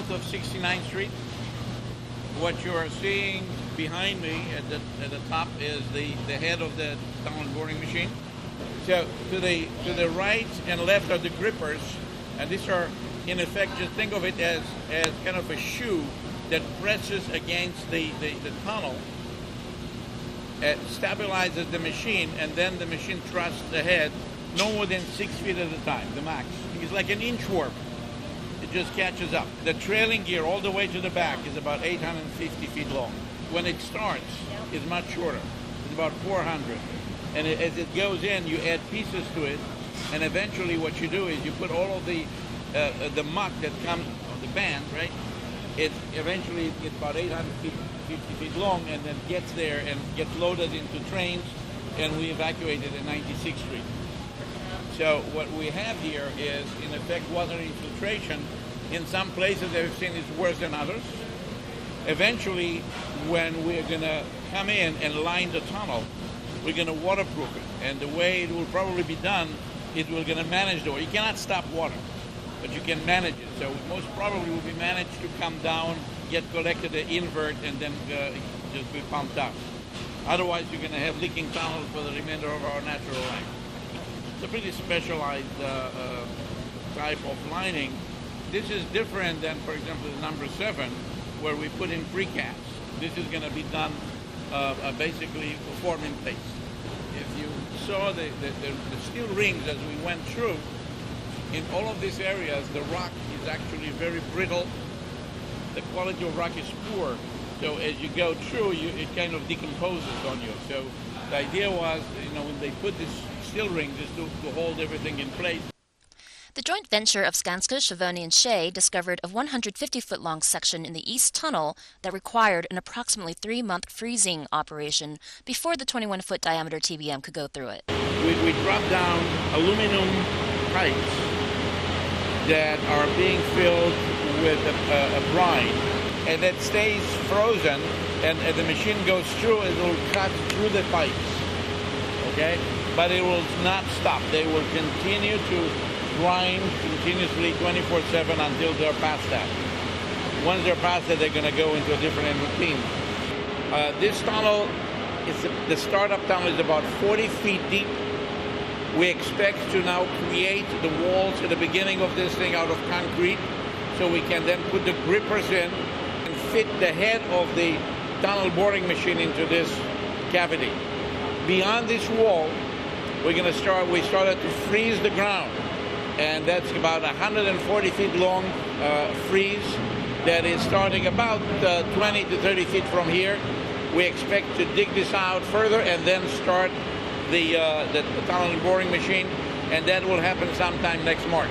south of 69th Street. What you are seeing behind me at the top is the head of the tunnel boring machine. So to the right and left are the grippers, and these are, in effect, just think of it as kind of a shoe that presses against the tunnel, stabilizes the machine, and then the machine thrusts ahead no more than 6 feet at a time, the max. It's like an inchworm. It just catches up. The trailing gear all the way to the back is about 850 feet long. When it starts, it's much shorter. It's about 400. And as it goes in, you add pieces to it, and eventually what you do is you put all of the muck that comes on the band, right? It eventually gets about 850 feet long, and then gets there and gets loaded into trains, and we evacuate it at 96th Street. So what we have here is, in effect, water infiltration. In some places they've seen it's worse than others. Eventually, when we're going to come in and line the tunnel, we're going to waterproof it. And the way it will probably be done is we're going to manage the water. You cannot stop water, but you can manage it. So most probably will be managed to come down, get collected, invert, and then just be pumped out. Otherwise, you're going to have leaking tunnels for the remainder of our natural life. It's a pretty specialized type of lining. This is different than, for example, the number 7, where we put in precast. This is going to be done basically form in place. If you saw the steel rings as we went through, in all of these areas, the rock is actually very brittle. The quality of rock is poor. So as you go through, it kind of decomposes on you. So the idea was, when they put these steel rings, is to hold everything in place. The joint venture of Skanska, Schiavone, and Shea discovered a 150-foot-long section in the East Tunnel that required an approximately 3-month freezing operation before the 21-foot diameter TBM could go through it. We dropped down aluminum pipes that are being filled with a brine, and that stays frozen, and as the machine goes through, it will cut through the pipes, okay? But it will not stop. They will continue to grind continuously 24/7 until they're past that. Once they're past that, they're going to go into a different routine. This tunnel, the startup tunnel is about 40 feet deep. We expect to now create the walls at the beginning of this thing out of concrete, so we can then put the grippers in and fit the head of the tunnel boring machine into this cavity. Beyond this wall, we started to freeze the ground. And that's about 140 feet long freeze that is starting about 20 to 30 feet from here. We expect to dig this out further and then start the tunnel boring machine, and that will happen sometime next March.